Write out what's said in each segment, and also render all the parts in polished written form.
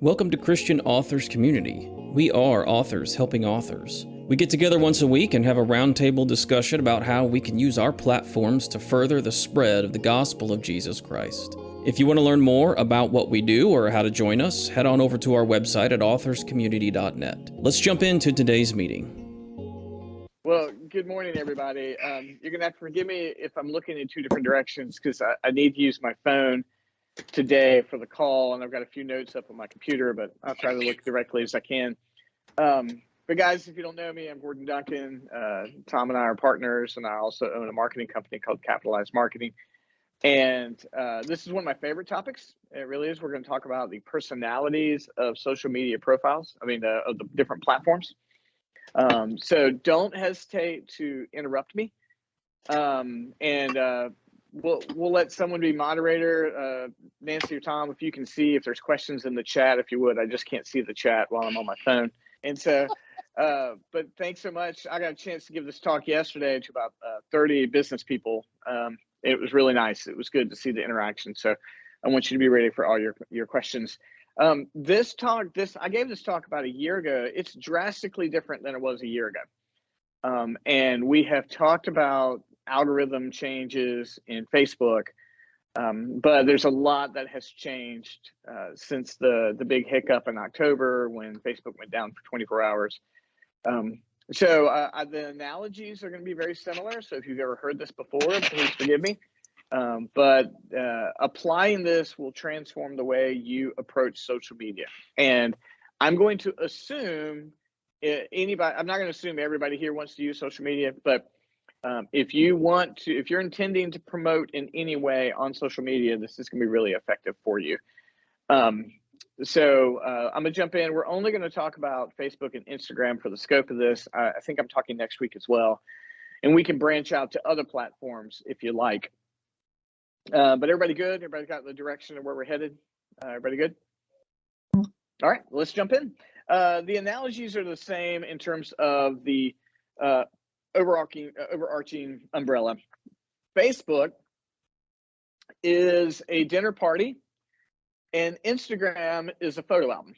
Welcome to Christian Authors Community. We are authors helping authors. We get together once a week and have a roundtable discussion about how we can use our platforms to further the spread of the gospel of Jesus Christ. If you want to learn more about what we do or how to join us, head on over to our website at authorscommunity.net. Let's jump into today's meeting. Well, good morning, everybody. You're going to have to forgive me if I'm looking in two different directions because I need to use my phone today for the call, and I've got a few notes up on my computer, but I'll try to look directly as I can. But guys, if you don't know me, I'm Gordon Duncan. Tom and I are partners, and I also own a marketing company called Capitalized Marketing. And this is one of my favorite topics. It really is. We're going to talk about the personalities of social media profiles, of the different platforms. So don't hesitate to interrupt me. We'll let someone be moderator. Nancy or Tom, if you can see if there's questions in the chat, if you would. I just can't see the chat while I'm on my phone. And so, but thanks so much. I got a chance to give this talk yesterday to about 30 business people. It was really nice. It was good to see the interaction. So I want you to be ready for all your questions. I gave this talk about a year ago. It's drastically different than it was a year ago. And we have talked about algorithm changes in Facebook, but there's a lot that has changed since the big hiccup in October when Facebook went down for 24 hours. The analogies are going to be very similar. So if you've ever heard this before, please forgive me. But applying this will transform the way you approach social media. And I'm going to assume I'm not going to assume everybody here wants to use social media, but if you're intending to promote in any way on social media, this is going to be really effective for you. I'm going to jump in. We're only going to talk about Facebook and Instagram for the scope of this. I think I'm talking next week as well. And we can branch out to other platforms if you like. But everybody good? Everybody got the direction of where we're headed? Everybody good? All right, let's jump in. The analogies are the same in terms of the overarching umbrella. Facebook is a dinner party, and Instagram is a photo album.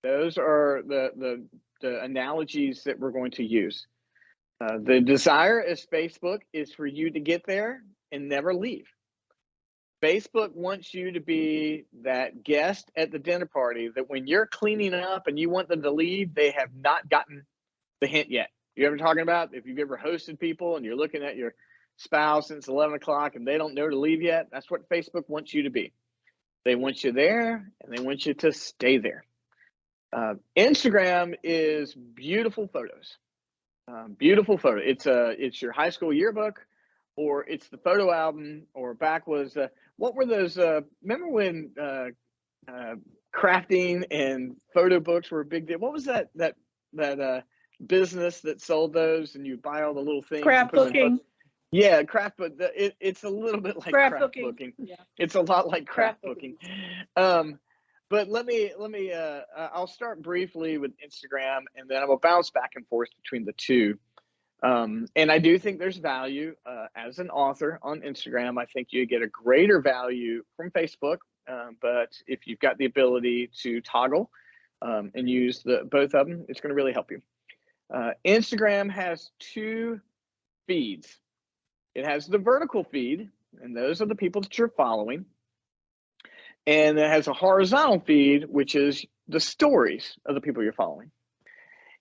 Those are the analogies that we're going to use. The desire as Facebook is for you to get there and never leave. Facebook wants you to be that guest at the dinner party that when you're cleaning up and you want them to leave, they have not gotten the hint yet. You ever talking about if you've ever hosted people and you're looking at your spouse since 11 o'clock and they don't know to leave yet? That's what Facebook wants you to be. They want you there and they want you to stay there. Instagram is beautiful photos. Beautiful photo. It's your high school yearbook, or it's the photo album, or back was what were those? Remember when crafting and photo books were a big deal? What was that business that sold those, and you buy all the little things? Scrapbooking. Yeah, craft book. It's a little bit like craft booking. Yeah. It's a lot like craft booking. But let me. I'll start briefly with Instagram, and then I will bounce back and forth between the two. And I do think there's value as an author on Instagram. I think you get a greater value from Facebook, but if you've got the ability to toggle and use both of them, it's going to really help you. Instagram has two feeds. It has the vertical feed, and those are the people that you're following. And it has a horizontal feed, which is the stories of the people you're following.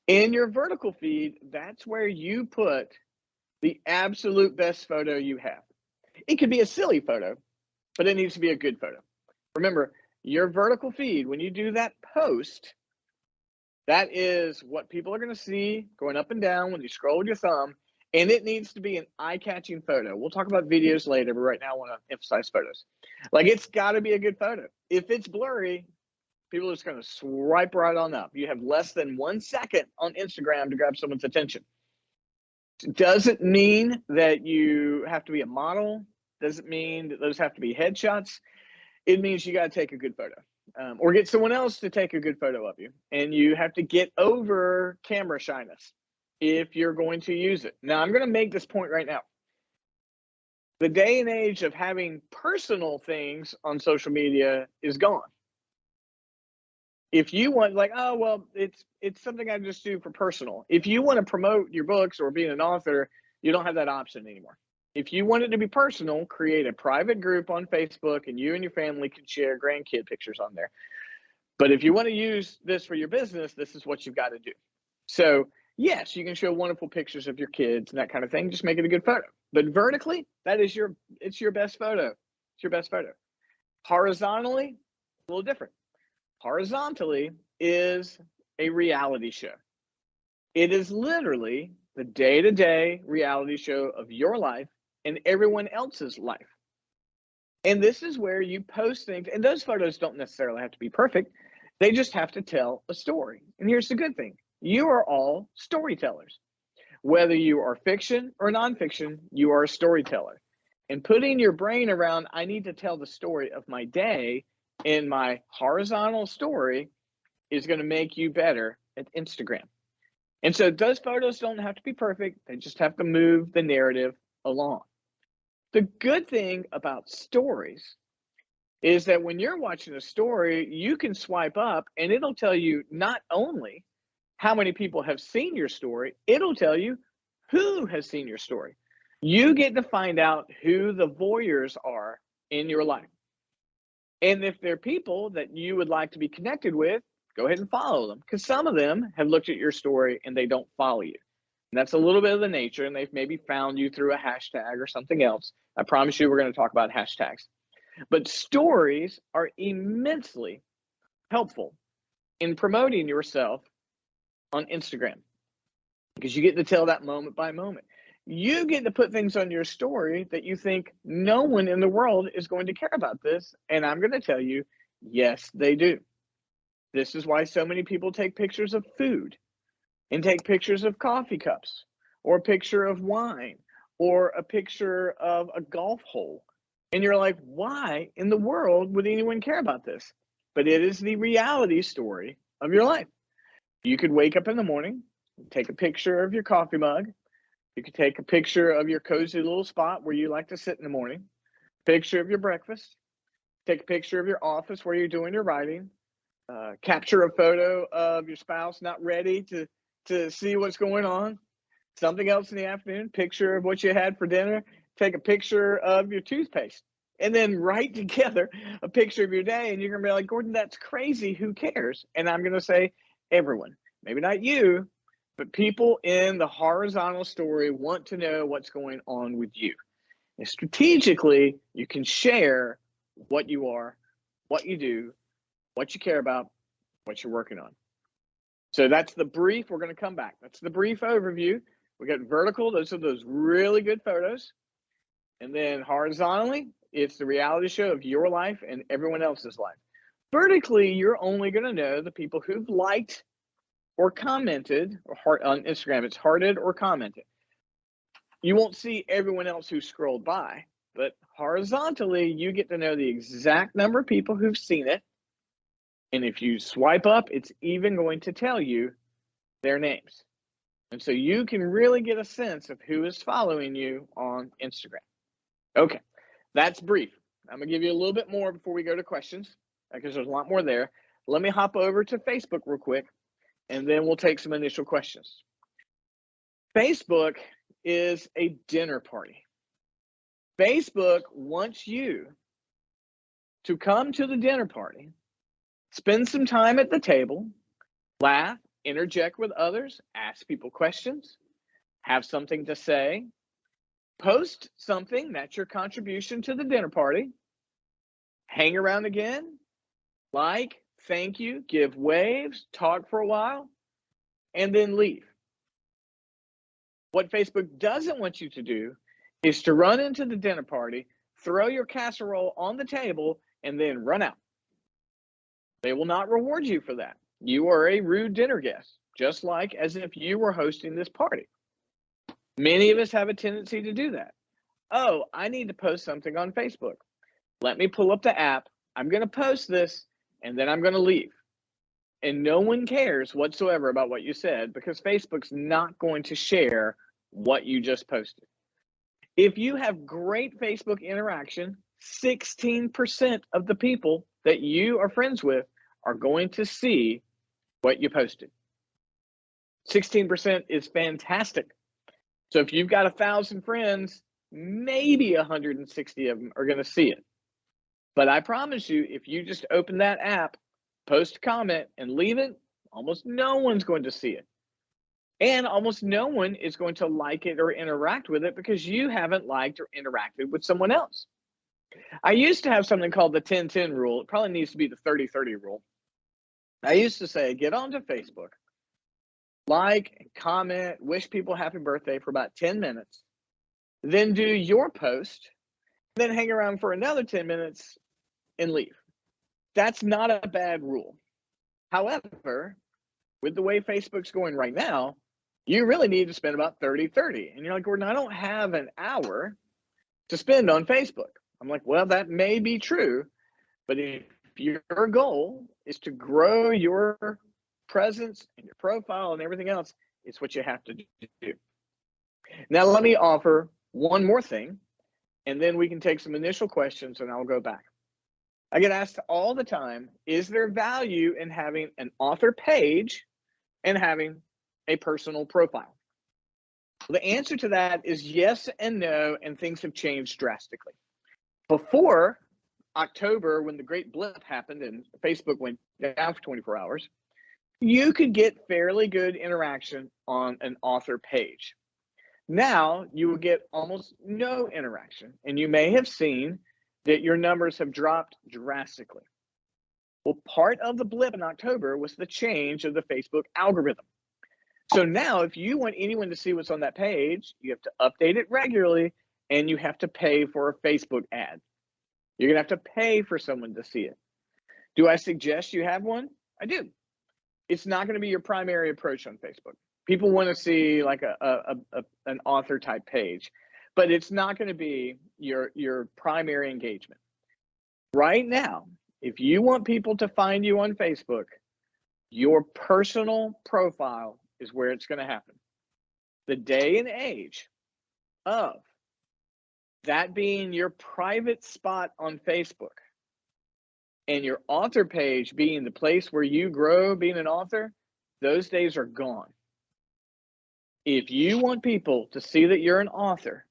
In your vertical feed, that's where you put the absolute best photo you have. It could be a silly photo, but it needs to be a good photo. Remember, your vertical feed, when you do that post, that is what people are going to see going up and down when you scroll with your thumb, and it needs to be an eye-catching photo. We'll talk about videos later, but right now I want to emphasize photos. Like, it's got to be a good photo. If it's blurry, people are just going to swipe right on up. You have less than 1 second on Instagram to grab someone's attention. Doesn't mean that you have to be a model. Doesn't mean that those have to be headshots. It means you got to take a good photo. Or get someone else to take a good photo of you. And you have to get over camera shyness if you're going to use it. Now, I'm going to make this point right now. The day and age of having personal things on social media is gone. If you want, like, oh, well, it's something I just do for personal. If you want to promote your books or being an author, you don't have that option anymore. If you want it to be personal, create a private group on Facebook and you and your family can share grandkid pictures on there. But if you want to use this for your business, this is what you've got to do. So yes, you can show wonderful pictures of your kids and that kind of thing. Just make it a good photo. But vertically, it's your best photo. It's your best photo. Horizontally, a little different. Horizontally is a reality show. It is literally the day-to-day reality show of your life and everyone else's life. And this is where you post things, and those photos don't necessarily have to be perfect. They just have to tell a story. And here's the good thing. You are all storytellers. Whether you are fiction or nonfiction, you are a storyteller. And putting your brain around, I need to tell the story of my day in my horizontal story is going to make you better at Instagram. And so those photos don't have to be perfect. They just have to move the narrative along. The good thing about stories is that when you're watching a story, you can swipe up and it'll tell you not only how many people have seen your story, it'll tell you who has seen your story. You get to find out who the voyeurs are in your life. And if they're people that you would like to be connected with, go ahead and follow them, because some of them have looked at your story and they don't follow you. And that's a little bit of the nature, and they've maybe found you through a hashtag or something else. I promise you we're going to talk about hashtags. But stories are immensely helpful in promoting yourself on Instagram, because you get to tell that moment by moment. You get to put things on your story that you think no one in the world is going to care about this. And I'm going to tell you, yes, they do. This is why so many people take pictures of food and take pictures of coffee cups or a picture of wine or a picture of a golf hole. And you're like, why in the world would anyone care about this? But it is the reality story of your life. You could wake up in the morning, take a picture of your coffee mug. You could take a picture of your cozy little spot where you like to sit in the morning, picture of your breakfast, take a picture of your office where you're doing your writing, capture a photo of your spouse not ready to see what's going on, something else in the afternoon, picture of what you had for dinner, take a picture of your toothpaste, and then write together a picture of your day. And you're going to be like, Gordon, that's crazy. Who cares? And I'm going to say, everyone, maybe not you, but people in the horizontal story want to know what's going on with you. And strategically, you can share what you are, what you do, what you care about, what you're working on. So that's the brief. We're going to come back. That's the brief overview. We got vertical. Those are those really good photos. And then horizontally, it's the reality show of your life and everyone else's life. Vertically, you're only going to know the people who've liked or commented, or on Instagram, it's hearted or commented. You won't see everyone else who scrolled by, but horizontally, you get to know the exact number of people who've seen it. And if you swipe up, it's even going to tell you their names. And so you can really get a sense of who is following you on Instagram. Okay, that's brief. I'm going to give you a little bit more before we go to questions, because there's a lot more there. Let me hop over to Facebook real quick, and then we'll take some initial questions. Facebook is a dinner party. Facebook wants you to come to the dinner party, spend some time at the table, laugh, interject with others, ask people questions, have something to say, post something, that's your contribution to the dinner party, hang around again, like, thank you, give waves, talk for a while, and then leave. What Facebook doesn't want you to do is to run into the dinner party, throw your casserole on the table, and then run out. They will not reward you for that. You are a rude dinner guest, just like as if you were hosting this party. Many of us have a tendency to do that. Oh, I need to post something on Facebook. Let me pull up the app. I'm going to post this, and then I'm going to leave. And no one cares whatsoever about what you said, because Facebook's not going to share what you just posted. If you have great Facebook interaction, 16% of the people that you are friends with are going to see what you posted. 16% is fantastic. So if you've got 1,000 friends, maybe 160 of them are going to see it. But I promise you, if you just open that app, post a comment, and leave it, almost no one's going to see it. And almost no one is going to like it or interact with it because you haven't liked or interacted with someone else. I used to have something called the 10-10 rule. It probably needs to be the 30-30 rule. I used to say, get onto Facebook, like, comment, wish people happy birthday for about 10 minutes, then do your post, then hang around for another 10 minutes and leave. That's not a bad rule. However, with the way Facebook's going right now, you really need to spend about 30-30. And you're like, Gordon, I don't have an hour to spend on Facebook. I'm like, well, that may be true, but if your goal is to grow your presence and your profile and everything else, it's what you have to do. Now, let me offer one more thing, and then we can take some initial questions and I'll go back. I get asked all the time, is there value in having an author page and having a personal profile? The answer to that is yes and no, and things have changed drastically. Before October, when the great blip happened and Facebook went down for 24 hours, you could get fairly good interaction on an author page. Now you will get almost no interaction, and you may have seen that your numbers have dropped drastically. Well, part of the blip in October was the change of the Facebook algorithm. So now if you want anyone to see what's on that page, you have to update it regularly, and you have to pay for a Facebook ad. You're going to have to pay for someone to see it. Do I suggest you have one? I do. It's not going to be your primary approach on Facebook. People want to see like an author type page, but it's not going to be your primary engagement. Right now, if you want people to find you on Facebook, your personal profile is where it's going to happen. The day and age of that being your private spot on Facebook and your author page being the place where you grow being an author, those days are gone. If you want people to see that you're an author,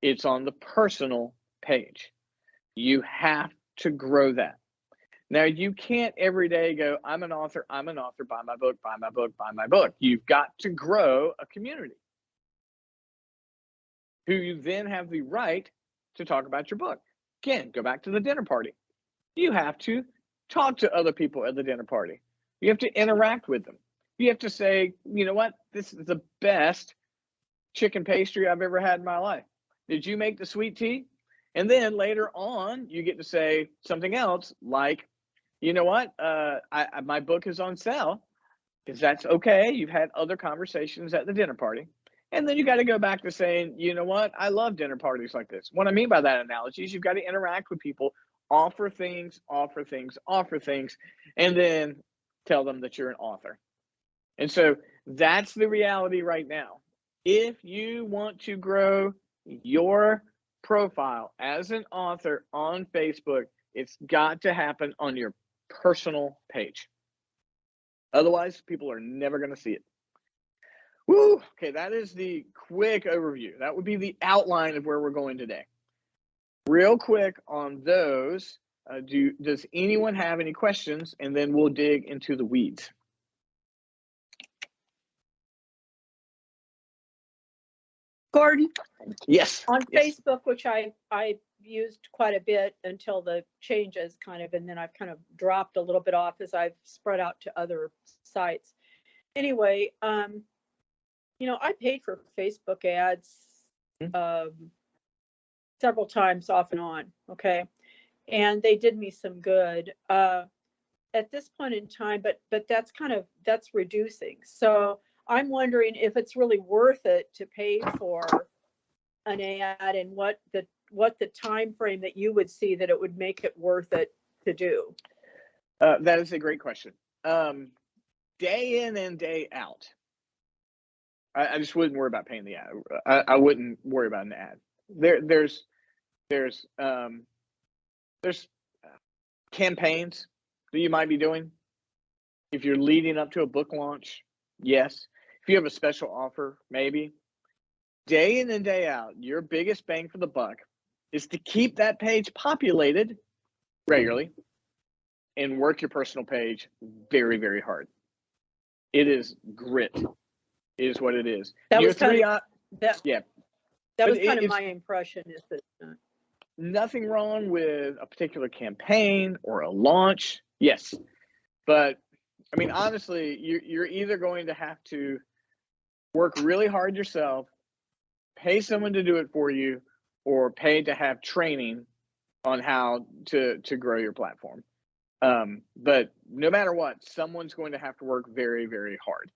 it's on the personal page. You have to grow that. Now, you can't every day go, I'm an author, buy my book, buy my book, buy my book. You've got to grow a community who you then have the right to talk about your book. Again, go back to the dinner party. You have to talk to other people at the dinner party. You have to interact with them. You have to say, you know what? This is the best chicken pastry I've ever had in my life. Did you make the sweet tea? And then later on, you get to say something else like, you know what? My book is on sale, because that's okay. You've had other conversations at the dinner party. And then you got to go back to saying, you know what? I love dinner parties like this. What I mean by that analogy is you've got to interact with people, offer things, and then tell them that you're an author. And so that's the reality right now. If you want to grow your profile as an author on Facebook, it's got to happen on your personal page. Otherwise, people are never going to see it. Woo! Okay, that is the quick overview. That would be the outline of where we're going today. Real quick on those, does anyone have any questions? And then we'll dig into the weeds. Gordon? Yes. On yes. Facebook, which I used quite a bit until the changes kind of, and then I've kind of dropped a little bit off as I've spread out to other sites. Anyway, I paid for Facebook ads several times off and on, okay? And they did me some good at this point in time, but that's reducing. So I'm wondering if it's really worth it to pay for an ad, and what the time frame that you would see that it would make it worth it to do. That is a great question. Day in and day out, I just wouldn't worry about paying the ad. I wouldn't worry about an ad. There's campaigns, that you might be doing. If you're leading up to a book launch, yes. If you have a special offer, maybe. Day in and day out, your biggest bang for the buck is to keep that page populated regularly and work your personal page very, very hard. It is grit, is what it is. That Your was kind three, of that. yeah. That But was kind of it's my impression. Is that nothing wrong with a particular campaign or a launch? Yes, but I mean, honestly, you're either going to have to work really hard yourself, pay someone to do it for you, or pay to have training on how to grow your platform. But no matter what, someone's going to have to work very, very hard.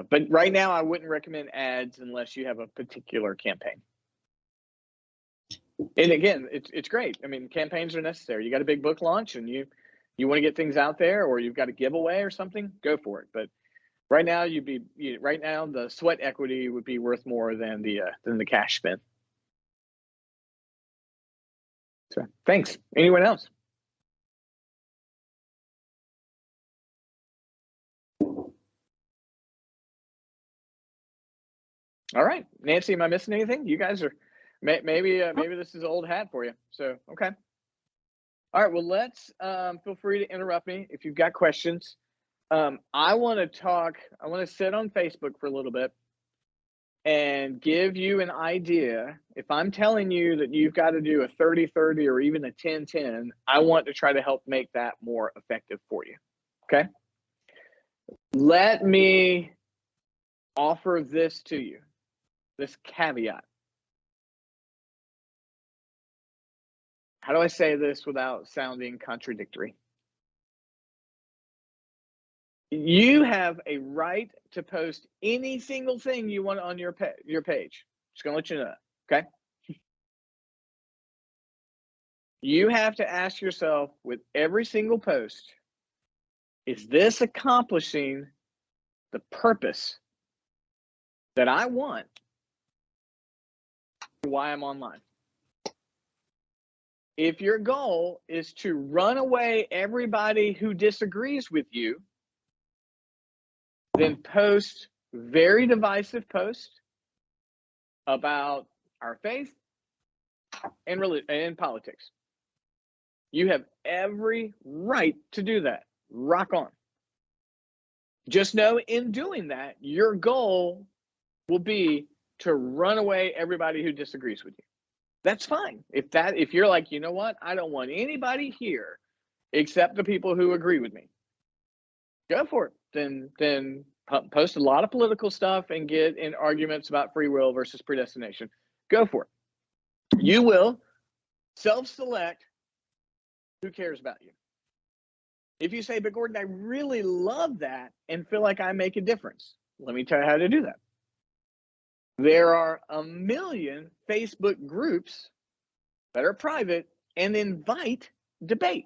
But right now, I wouldn't recommend ads unless you have a particular campaign. And again, it's great. I mean, campaigns are necessary. You got a big book launch and you want to get things out there, or you've got a giveaway or something, go for it. But right now, right now the sweat equity would be worth more than the cash spent. So thanks. Anyone else? All right, Nancy, am I missing anything? You guys are maybe this is old hat for you. So okay. All right. Well, let's feel free to interrupt me if you've got questions. I want to sit on Facebook for a little bit and give you an idea. If I'm telling you that you've got to do a 30-30 or even a 10-10, I want to try to help make that more effective for you. Okay. Let me offer this to you, this caveat. How do I say this without sounding contradictory? You have a right to post any single thing you want on your page. Just gonna let you know that, okay? You have to ask yourself with every single post, is this accomplishing the purpose that I want? Why I'm online? If your goal is to run away everybody who disagrees with you, then post very divisive posts about our faith and religion and politics. You have every right to do that. Rock on. Just know in doing that, your goal will be to run away everybody who disagrees with you. That's fine. If you're like, you know what, I don't want anybody here except the people who agree with me, go for it. Then post a lot of political stuff and get in arguments about free will versus predestination. Go for it. You will self-select who cares about you. If you say, but Gordon, I really love that and feel like I make a difference, let me tell you how to do that. There are 1 million Facebook groups that are private and invite debate.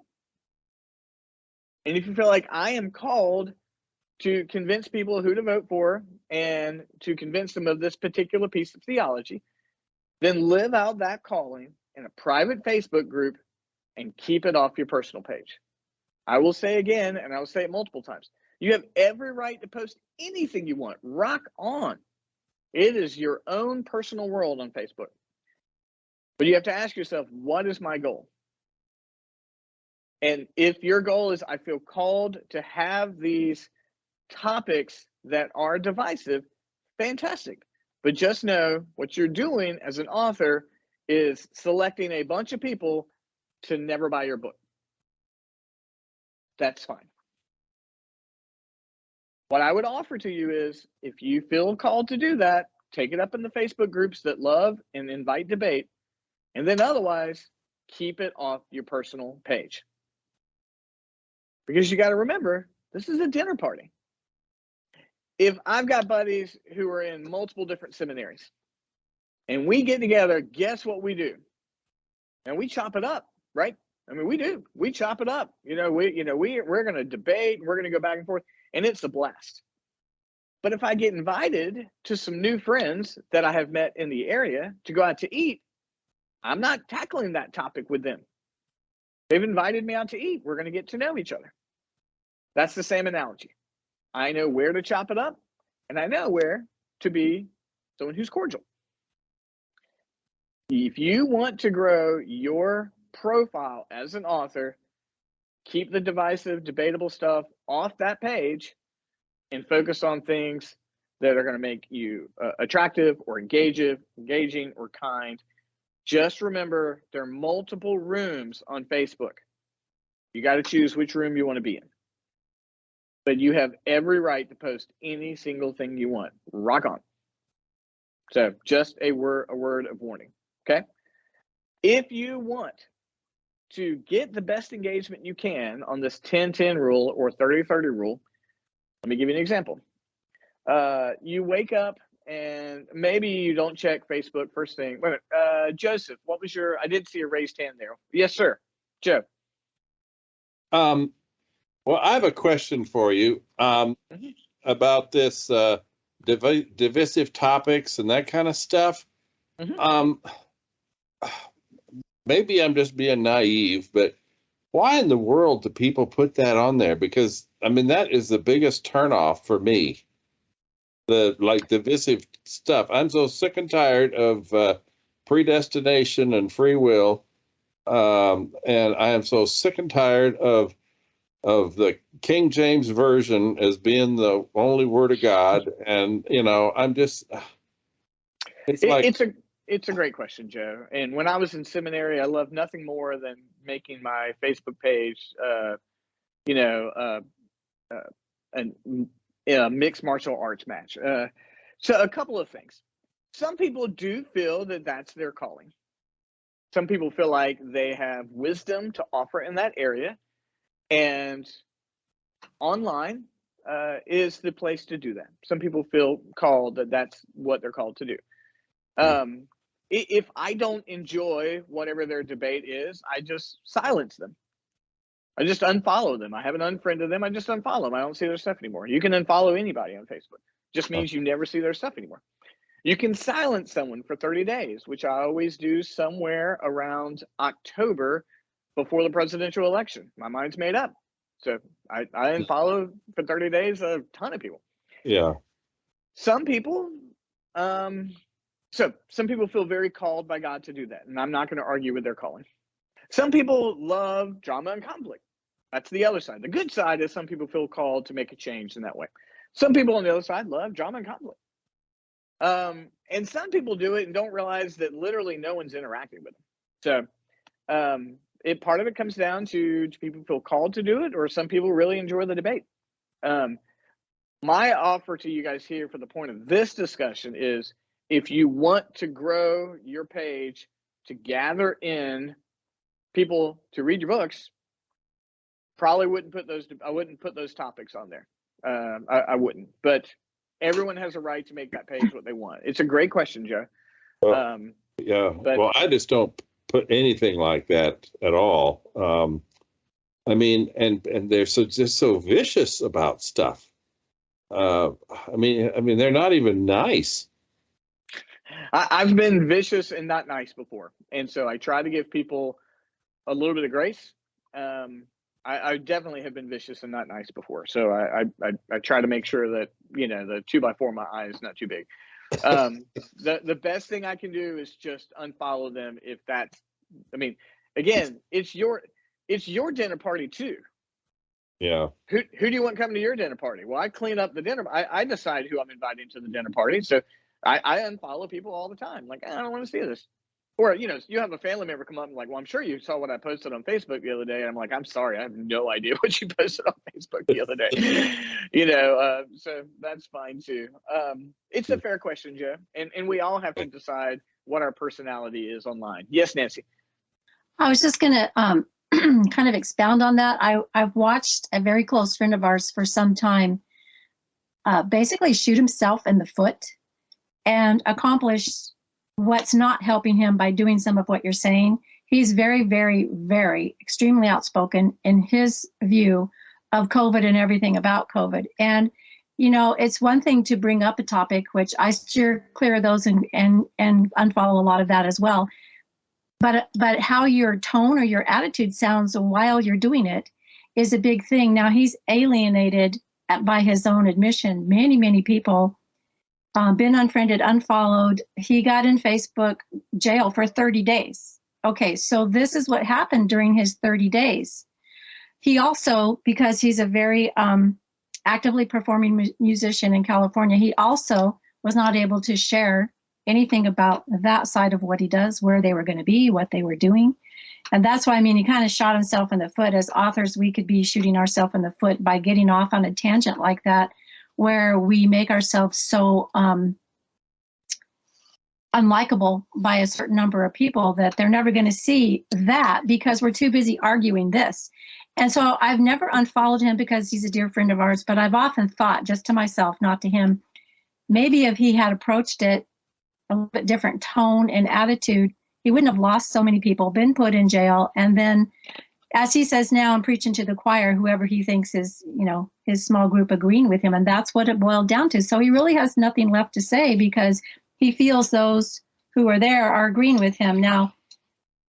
And if you feel like I am called to convince people who to vote for and to convince them of this particular piece of theology, then live out that calling in a private Facebook group and keep it off your personal page. I will say again, and I will say it multiple times, you have every right to post anything you want. Rock on. It is your own personal world on Facebook. But you have to ask yourself, what is my goal? And if your goal is, I feel called to have these topics that are divisive, fantastic. But just know what you're doing as an author is selecting a bunch of people to never buy your book. That's fine. What I would offer to you is, if you feel called to do that, take it up in the Facebook groups that love and invite debate, and then otherwise, keep it off your personal page. Because you got to remember, this is a dinner party. If I've got buddies who are in multiple different seminaries, and we get together, guess what we do? And we chop it up, right? I mean, we do. We chop it up. We're going to debate. We're going to go back and forth, and it's a blast. But if I get invited to some new friends that I have met in the area to go out to eat, I'm not tackling that topic with them. They've invited me out to eat. We're going to get to know each other. That's the same analogy. I know where to chop it up, and I know where to be someone who's cordial. If you want to grow your profile as an author, keep the divisive, debatable stuff off that page and focus on things that are going to make you attractive or engaging or kind. Just remember, there are multiple rooms on Facebook. You got to choose which room you want to be in. But you have every right to post any single thing you want. Rock on. So just a word of warning, okay? If you want to get the best engagement you can on this 10-10 rule or 30-30 rule, let me give you an example. You wake up and maybe you don't check Facebook first thing. Wait a minute, Joseph, what was your, I did see a raised hand there. Yes, sir. Joe. Well, I have a question for you about this divisive topics and that kind of stuff. Maybe I'm just being naive, but why in the world do people put that on there? Because, I mean, that is the biggest turnoff for me. The divisive stuff. I'm so sick and tired of predestination and free will. And I am so sick and tired of the King James Version as being the only word of God. And, you know, I'm just, it's a great question, Joe. And when I was in seminary, I loved nothing more than making my Facebook page, a mixed martial arts match. So a couple of things. Some people do feel that that's their calling. Some people feel like they have wisdom to offer in that area. And online is the place to do that. Some people feel called that that's what they're called to do. If I don't enjoy whatever their debate is, I just silence them. I just unfollow them. I haven't unfriended them. I just unfollow them. I don't see their stuff anymore. You can unfollow anybody on Facebook. Just means you never see their stuff anymore. You can silence someone for 30 days, which I always do somewhere around October before the presidential election. My mind's made up. So I unfollow for 30 days a ton of people. Yeah. Some people, some people feel very called by God to do that, and I'm not going to argue with their calling. Some people love drama and conflict. That's the other side. The good side is some people feel called to make a change in that way. Some people on the other side love drama and conflict. And some people do it and don't realize that literally no one's interacting with them. So part of it comes down to people feel called to do it, or some people really enjoy the debate. My offer to you guys here for the point of this discussion is, if you want to grow your page to gather in people to read your books, probably wouldn't put those topics on there. I wouldn't, but everyone has a right to make that page what they want. It's a great question, Joe. Yeah. Well, I just don't put anything like that at all. I mean, and they're just so vicious about stuff. I mean, they're not even nice. I've been vicious and not nice before, and so I try to give people a little bit of grace. I definitely have been vicious and not nice before, so I try to make sure that, you know, the 2x4 in my eye is not too big. The best thing I can do is just unfollow them if that's. I mean, again, it's your dinner party too. Yeah. Who do you want coming to your dinner party? Well, I clean up the dinner. I decide who I'm inviting to the dinner party, so I unfollow people all the time. Like, I don't want to see this. Or, you know, you have a family member come up and like, well, I'm sure you saw what I posted on Facebook the other day. And I'm like, I'm sorry, I have no idea what you posted on Facebook the other day. You know, so that's fine too. It's a fair question, Joe. And we all have to decide what our personality is online. Yes, Nancy. I was just going to kind of expound on that. I've watched a very close friend of ours for some time basically shoot himself in the foot and accomplish what's not helping him by doing some of what you're saying. He's very, very, very extremely outspoken in his view of COVID and everything about COVID. And, you know, it's one thing to bring up a topic, which I steer clear of those and unfollow a lot of that as well. But how your tone or your attitude sounds while you're doing it is a big thing. Now he's alienated by his own admission. Many people, been unfriended, unfollowed. He got in Facebook jail for 30 days. Okay, so this is what happened during his 30 days. He also, because he's a very actively performing musician in California, he also was not able to share anything about that side of what he does, where they were going to be, what they were doing. And that's why, I mean, he kind of shot himself in the foot. As authors, we could be shooting ourselves in the foot by getting off on a tangent like that, where we make ourselves so unlikable by a certain number of people that they're never going to see that because we're too busy arguing this. And so I've never unfollowed him because he's a dear friend of ours, but I've often thought, just to myself, not to him, maybe if he had approached it a little bit different tone and attitude, he wouldn't have lost so many people, been put in jail, and then, as he says now, I'm preaching to the choir, whoever he thinks is, his small group agreeing with him, and that's what it boiled down to. So he really has nothing left to say because he feels those who are there are agreeing with him. Now,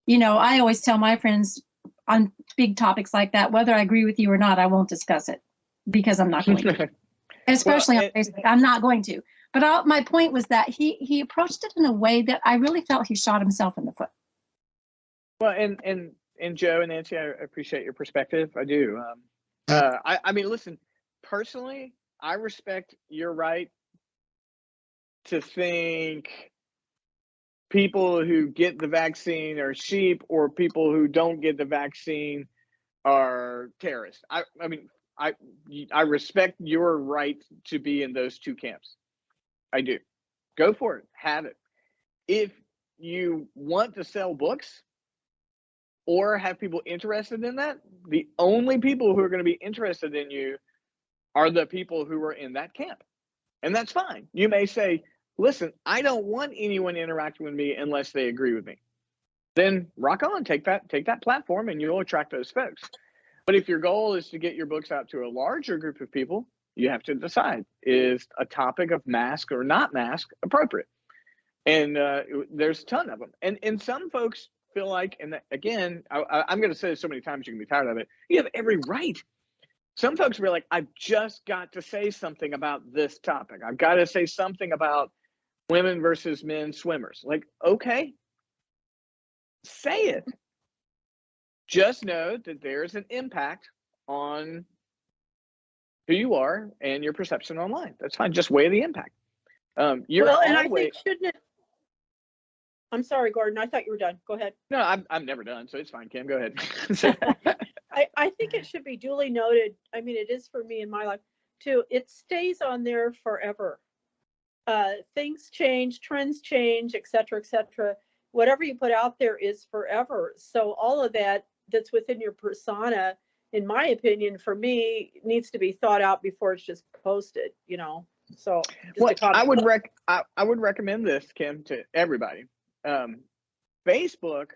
I always tell my friends on big topics like that, whether I agree with you or not, I won't discuss it because I'm not going to. Especially on Facebook, I'm not going to. But my point was that he approached it in a way that I really felt he shot himself in the foot. Well, and Joe and Nancy, I appreciate your perspective. I do. I mean, listen, personally, I respect your right to think people who get the vaccine are sheep or people who don't get the vaccine are terrorists. I mean, I respect your right to be in those two camps. I do. Go for it. Have it. If you want to sell books or have people interested in that, the only people who are going to be interested in you are the people who are in that camp. And that's fine. You may say, listen, I don't want anyone interacting with me unless they agree with me. Then rock on, take that platform and you'll attract those folks. But if your goal is to get your books out to a larger group of people, you have to decide, is a topic of mask or not mask appropriate? And there's a ton of them. And some folks feel like, and again, I'm going to say this so many times you can be tired of it, you have every right. Some folks feel like, I've just got to say something about this topic. I've got to say something about women versus men swimmers. Like, okay, say it. Just know that there's an impact on who you are and your perception online. That's fine. Just weigh the impact. I think shouldn't it? I'm sorry, Gordon. I thought you were done. Go ahead. No, I'm never done, so it's fine. Kim, go ahead. I think it should be duly noted. I mean, it is for me in my life too. It stays on there forever. Things change, trends change, et cetera, et cetera. Whatever you put out there is forever. So all of that's within your persona, in my opinion, for me, needs to be thought out before it's just posted, So I would recommend this, Kim, to everybody. Facebook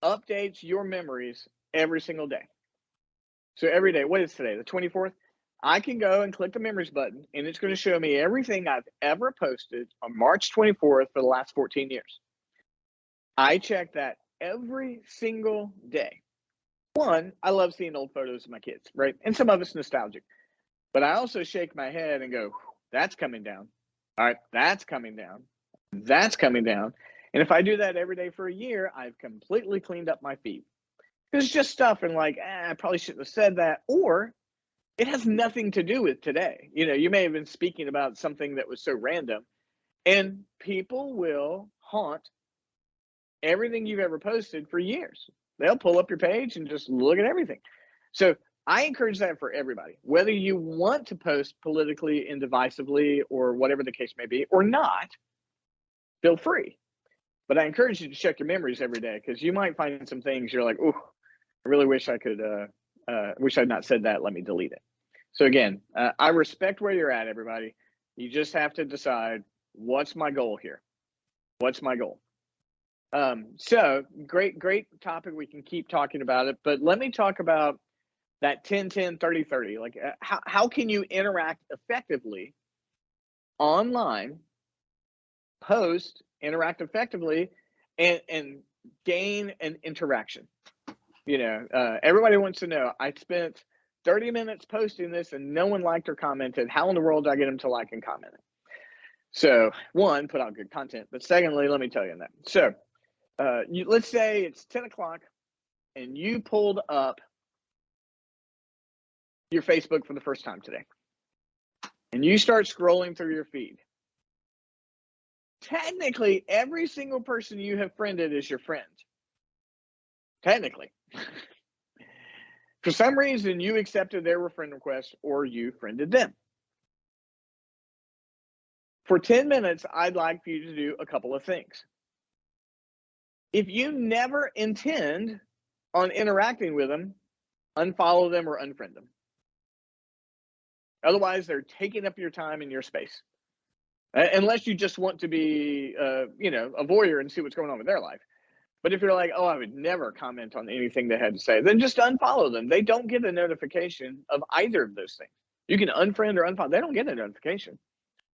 updates your memories every single day. So every day, what is today, the 24th? I can go and click the memories button and it's going to show me everything I've ever posted on March 24th for the last 14 years. I check that every single day. One, I love seeing old photos of my kids, right? And some of it's nostalgic. But I also shake my head and go, that's coming down. All right, that's coming down. That's coming down. And if I do that every day for a year, I've completely cleaned up my feed. It's just stuff and like, I probably shouldn't have said that. Or it has nothing to do with today. You may have been speaking about something that was so random. And people will haunt everything you've ever posted for years. They'll pull up your page and just look at everything. So I encourage that for everybody, whether you want to post politically and divisively or whatever the case may be, or not, feel free. But I encourage you to check your memories every day because you might find some things you're like, oh, I really wish I could, wish I'd not said that. Let me delete it. So again, I respect where you're at, everybody. You just have to decide, what's my goal here? What's my goal? So great topic. We can keep talking about it, but let me talk about that 10-10-30-30. Like how can you interact effectively online, interact effectively and gain an interaction? Everybody wants to know, I spent 30 minutes posting this and no one liked or commented. How in the world do I get them to like and comment it? So one, put out good content, but secondly, let me tell you that. So let's say it's 10 o'clock and you pulled up your Facebook for the first time today and you start scrolling through your feed. Technically, every single person you have friended is your friend. Technically. For some reason, you accepted their friend request or you friended them. For 10 minutes, I'd like for you to do a couple of things. If you never intend on interacting with them, unfollow them or unfriend them. Otherwise, they're taking up your time and your space. Unless you just want to be, a voyeur and see what's going on with their life. But if you're like, oh, I would never comment on anything they had to say, then just unfollow them. They don't get a notification of either of those things. You can unfriend or unfollow. They don't get a notification.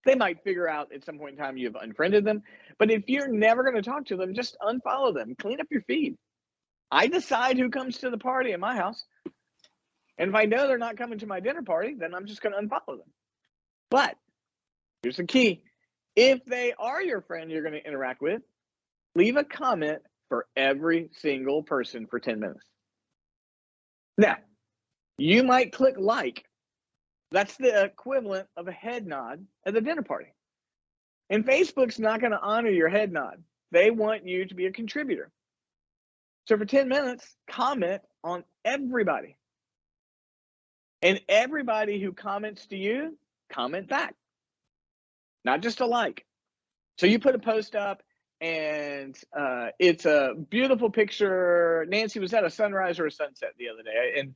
They might figure out at some point in time you've unfriended them. But if you're never going to talk to them, just unfollow them. Clean up your feed. I decide who comes to the party at my house. And if I know they're not coming to my dinner party, then I'm just going to unfollow them. But here's the key. If they are your friend you're going to interact with, leave a comment for every single person for 10 minutes. Now, you might click like. That's the equivalent of a head nod at the dinner party. And Facebook's not going to honor your head nod. They want you to be a contributor. So for 10 minutes, comment on everybody. And everybody who comments to you, comment back. Not just a like. So you put a post up, and it's a beautiful picture. Nancy, was that a sunrise or a sunset the other day? And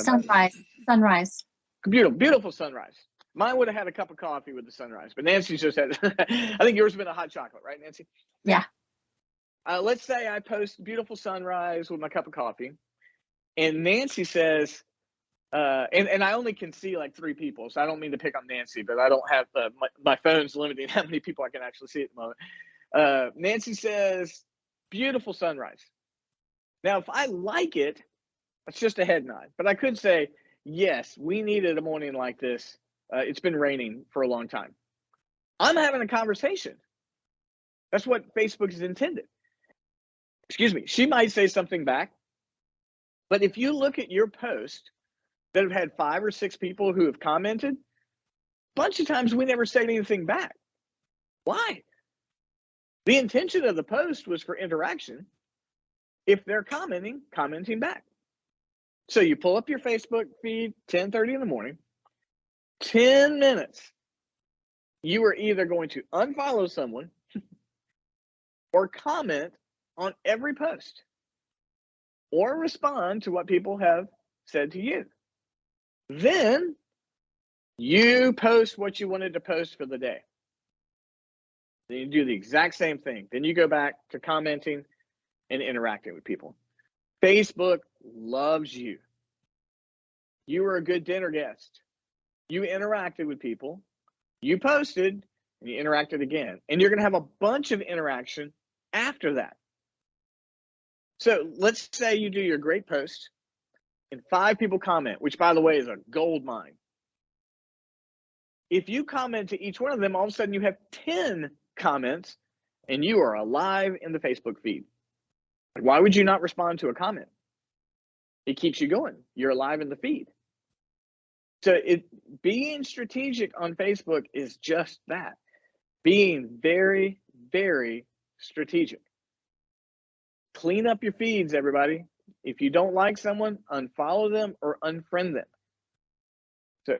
Sunrise. Beautiful sunrise. Mine would have had a cup of coffee with the sunrise, but Nancy's just had, I think yours would have been a hot chocolate, right, Nancy? Yeah. Let's say I post beautiful sunrise with my cup of coffee, and Nancy says, and I only can see like 3 people, so I don't mean to pick on Nancy, but I don't have, my phone's limiting how many people I can actually see at the moment. Nancy says, beautiful sunrise. Now, if I like it, it's just a head nod. But I could say, yes, we needed a morning like this. It's been raining for a long time. I'm having a conversation. That's what Facebook is intended. Excuse me. She might say something back. But if you look at your post that have had 5 or 6 people who have commented, a bunch of times we never said anything back. Why? The intention of the post was for interaction. If they're commenting back. So you pull up your Facebook feed, 10:30 in the morning, 10 minutes. You are either going to unfollow someone or comment on every post or respond to what people have said to you. Then you post what you wanted to post for the day. Then you do the exact same thing. Then you go back to commenting and interacting with people. Facebook loves you. You were a good dinner guest. You interacted with people. You posted and you interacted again. And you're going to have a bunch of interaction after that. So let's say you do your great post and 5 people comment, which by the way is a gold mine. If you comment to each one of them, all of a sudden you have 10 comments and you are alive in the Facebook feed. Why would you not respond to a comment? It keeps you going. You're alive in the feed. So being strategic on Facebook is just that. Being very, very strategic. Clean up your feeds, everybody. If you don't like someone, unfollow them or unfriend them. So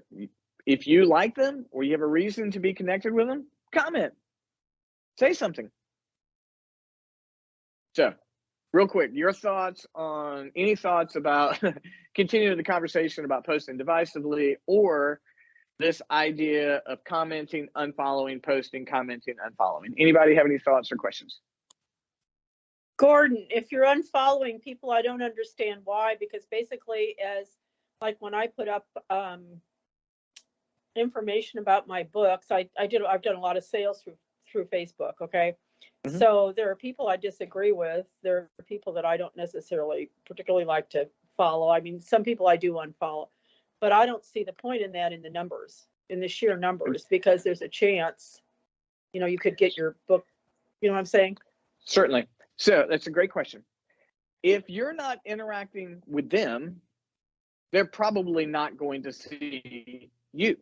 if you like them or you have a reason to be connected with them, comment. Say something. So real quick, your thoughts on any thoughts about continuing the conversation about posting divisively or this idea of commenting, unfollowing, posting, commenting, unfollowing. Anybody have any thoughts or questions? Gordon, if you're unfollowing people, I don't understand why, because basically as like when I put up information about my books, I've done a lot of sales through Facebook, okay? Mhm. So there are people I disagree with. There are people that I don't necessarily particularly like to follow. I mean, some people I do unfollow, but I don't see the point in that in the numbers, in the sheer numbers, because there's a chance, you could get your book, you know what I'm saying? Certainly. So that's a great question. If you're not interacting with them, they're probably not going to see you.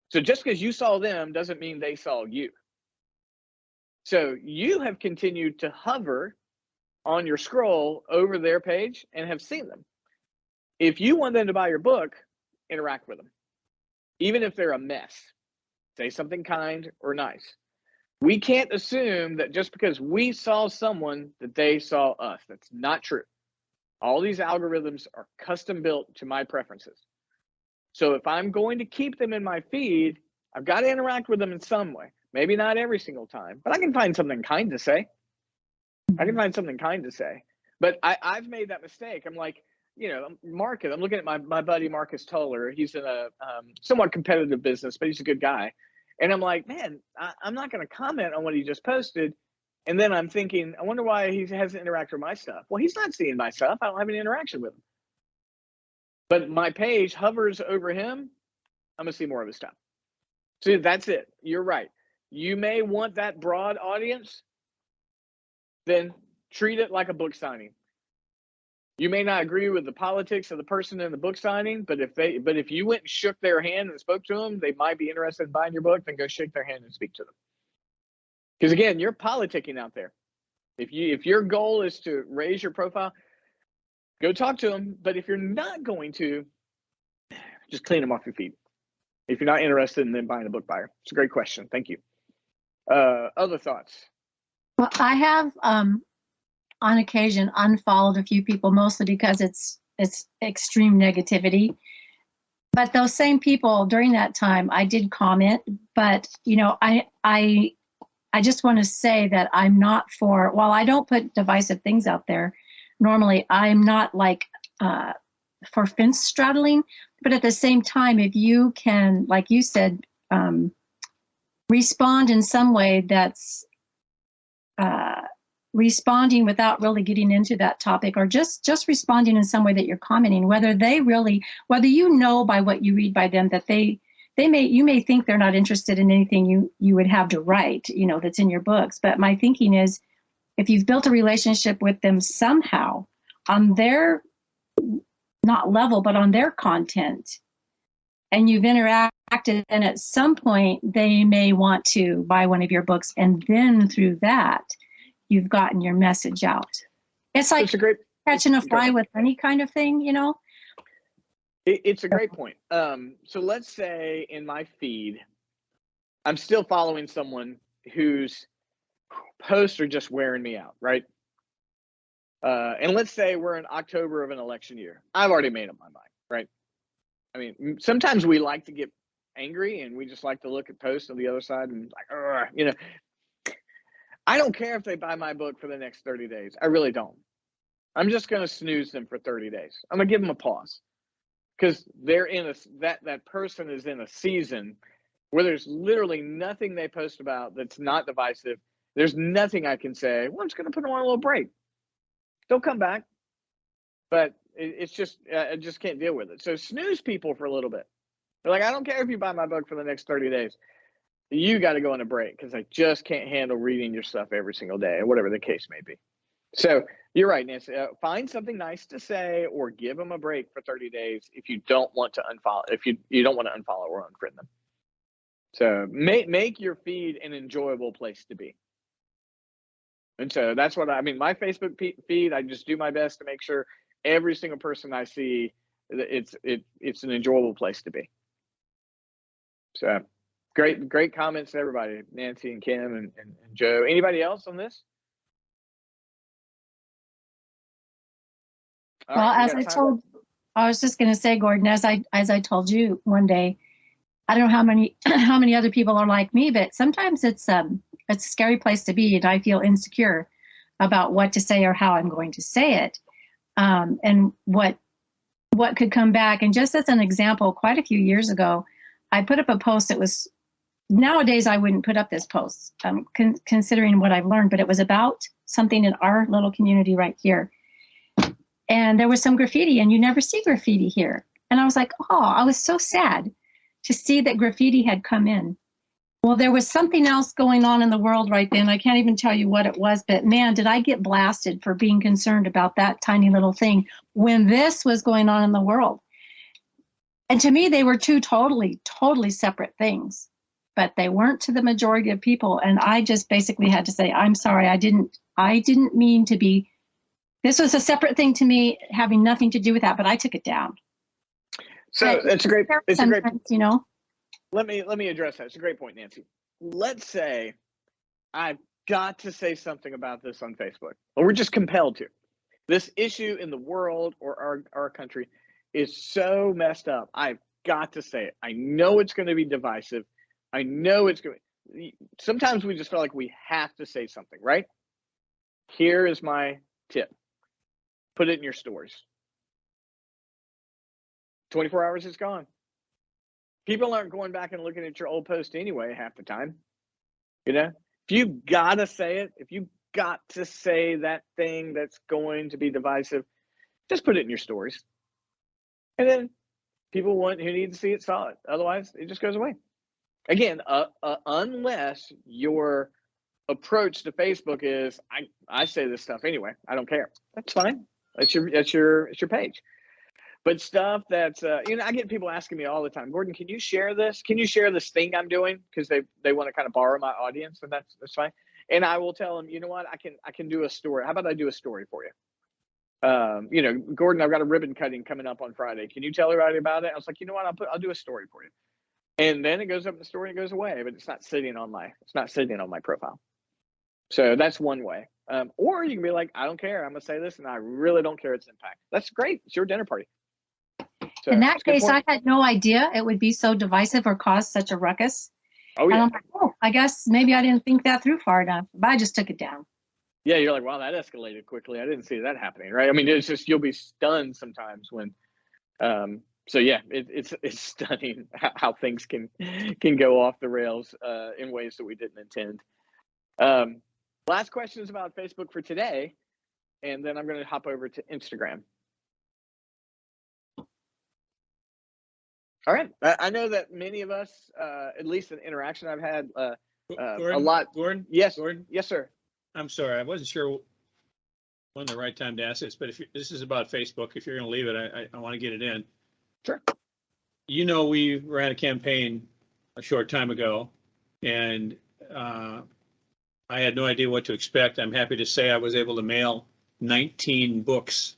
So just because you saw them doesn't mean they saw you. So you have continued to hover on your scroll over their page and have seen them. If you want them to buy your book, interact with them. Even if they're a mess, say something kind or nice. We can't assume that just because we saw someone that they saw us. That's not true. All these algorithms are custom built to my preferences. So if I'm going to keep them in my feed, I've got to interact with them in some way. Maybe not every single time, but I can find something kind to say. But I've made that mistake. I'm like, Marcus, I'm looking at my buddy Marcus Toller. He's in a somewhat competitive business, but he's a good guy. And I'm like, man, I'm not going to comment on what he just posted. And then I'm thinking, I wonder why he hasn't interacted with my stuff. Well, he's not seeing my stuff. I don't have any interaction with him. But my page hovers over him. I'm going to see more of his stuff. So that's it. You're right. You may want that broad audience. Then treat it like a book signing. You may not agree with the politics of the person in the book signing, but if you went and shook their hand and spoke to them, they might be interested in buying your book. Then go shake their hand and speak to them. Because again, you're politicking out there. If your goal is to raise your profile, go talk to them. But if you're not going to, just clean them off your feed. If you're not interested in them buying a book buyer, it's a great question. Thank you. Other thoughts? Well, I have on occasion unfollowed a few people, mostly because it's extreme negativity. But those same people during that time, I did comment. But I just want to say that I'm not for. While I don't put divisive things out there, normally I'm not like for fence straddling. But at the same time, if you can, like you said, respond in some way that's responding without really getting into that topic, or just responding in some way that you're commenting, whether you know by what you read by them that you may think they're not interested in anything you would have to write, that's in your books. But my thinking is, if you've built a relationship with them somehow on their, not level, but on their content, and you've interacted, and at some point they may want to buy one of your books, and then through that, you've gotten your message out. It's like catching a fly with honey kind of thing, It's a great point. So let's say in my feed, I'm still following someone whose posts are just wearing me out, right? And let's say we're in October of an election year. I've already made up my mind, right? I mean, sometimes we like to get angry and we just like to look at posts on the other side and like, I don't care if they buy my book for the next 30 days. I really don't. I'm just going to snooze them for 30 days. I'm going to give them a pause because they're in that person is in a season where there's literally nothing they post about that's not divisive. There's nothing I can say, well, I'm just going to put them on a little break. They'll come back, but it's just, I just can't deal with it. So snooze people for a little bit. They're like, I don't care if you buy my book for the next 30 days. You got to go on a break because I just can't handle reading your stuff every single day, or whatever the case may be. So you're right, Nancy. Find something nice to say, or give them a break for 30 days if you don't want to unfollow. If you don't want to unfollow or unfriend them. So make your feed an enjoyable place to be. And so that's what my Facebook feed. I just do my best to make sure every single person I see, it's an enjoyable place to be. So. Great comments to everybody, Nancy and Kim and Joe. Anybody else on this? I was just going to say, Gordon, as I told you one day, I don't know how many other people are like me, but sometimes it's a scary place to be, and I feel insecure about what to say or how I'm going to say it, and what could come back. And just as an example, quite a few years ago, I put up a post that was nowadays I wouldn't put up this post, considering what I've learned, but it was about something in our little community right here. And there was some graffiti, and you never see graffiti here. And I was like, oh, I was so sad to see that graffiti had come in. Well, there was something else going on in the world right then. I can't even tell you what it was, but man, did I get blasted for being concerned about that tiny little thing when this was going on in the world. And to me, they were two totally separate things, but they weren't to the majority of people. And I just basically had to say, I'm sorry, I didn't mean to be, this was a separate thing to me, having nothing to do with that, but I took it down. So it's a great, you know. Let me address that. It's a great point, Nancy. Let's say I've got to say something about this on Facebook, or we're just compelled to. This issue in the world or our country is so messed up. I've got to say it. I know it's going to be divisive. I know it's going to. Sometimes we just feel like we have to say something, right? Here is my tip. Put it in your stories. 24 hours is gone. People aren't going back and looking at your old post anyway half the time. You know, if you gotta say it, if you got to say that thing that's going to be divisive, just put it in your stories. And then people who need to see it saw it. Otherwise, it just goes away. Again, unless your approach to Facebook is, I say this stuff anyway. I don't care. That's fine. It's your page. But stuff that's, I get people asking me all the time, Gordon, can you share this? Can you share this thing I'm doing? Because they want to kind of borrow my audience, and that's fine. And I will tell them, you know what, I can do a story. How about I do a story for you? Gordon, I've got a ribbon cutting coming up on Friday. Can you tell everybody about it? I was like, you know what, I'll do a story for you. And then it goes up in the story and it goes away, but it's not sitting on my profile. So that's one way. Or you can be like, I don't care. I'm gonna say this, and I really don't care its impact. That's great. It's your dinner party. So, in that case, I had no idea it would be so divisive or cause such a ruckus. Oh, yeah. And I'm like, oh, I guess maybe I didn't think that through far enough, but I just took it down. Yeah, you're like, wow, that escalated quickly. I didn't see that happening, right? I mean, it's just, you'll be stunned sometimes when, so yeah, it's stunning how things can go off the rails in ways that we didn't intend. Last question is about Facebook for today, and then I'm going to hop over to Instagram. All right. I know that many of us, at least an interaction I've had Gordon, a lot. Gordon? Yes. Gordon? Yes, sir. I'm sorry. I wasn't sure when the right time to ask this, but if this is about Facebook, if you're going to leave it, I want to get it in. Sure. You know, we ran a campaign a short time ago, and I had no idea what to expect. I'm happy to say I was able to mail 19 books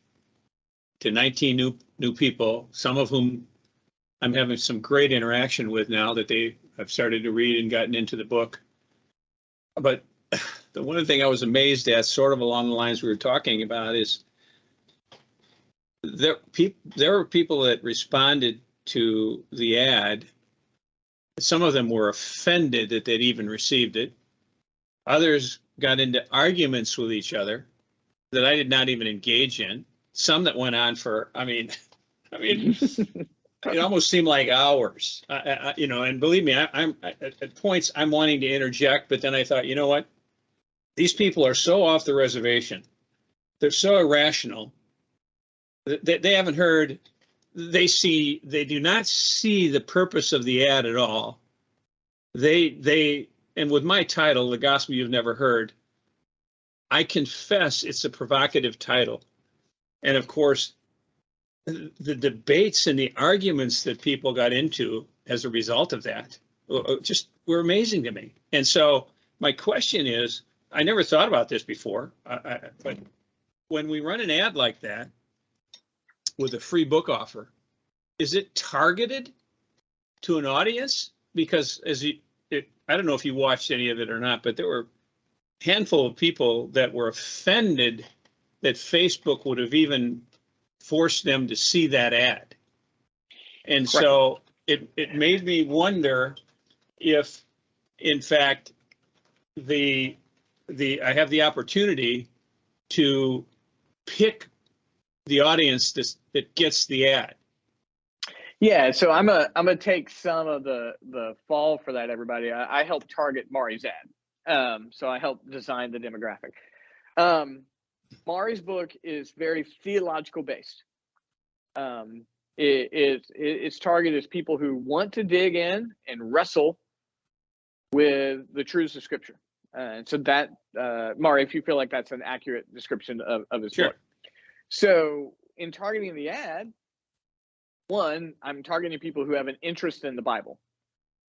to 19 new people, some of whom I'm having some great interaction with now that they have started to read and gotten into the book. But the one thing I was amazed at, sort of along the lines we were talking about, is there were people that responded to the ad. Some of them were offended that they'd even received it. Others got into arguments with each other that I did not even engage in. Some that went on for, I mean, it almost seemed like hours, and believe me, I'm at points I'm wanting to interject, but then I thought, you know what? These people are so off the reservation. They're so irrational. They haven't heard, they do not see the purpose of the ad at all. And with my title, The Gospel You've Never Heard, I confess it's a provocative title. And of course, the debates and the arguments that people got into as a result of that just were amazing to me. And so my question is, I never thought about this before, but when we run an ad like that with a free book offer, is it targeted to an audience? Because I don't know if you watched any of it or not, but there were a handful of people that were offended that Facebook would have even forced them to see that ad. And so it made me wonder if, in fact, I have the opportunity to pick the audience that gets the ad. Yeah, so I'm gonna take some of the fall for that, everybody. I helped target Mari's ad. So I helped design the demographic. Mari's book is very theological based. Its target is people who want to dig in and wrestle with the truths of Scripture. And so that, Mari, if you feel like that's an accurate description of his Sure. book. So in targeting the ad, one, I'm targeting people who have an interest in the Bible.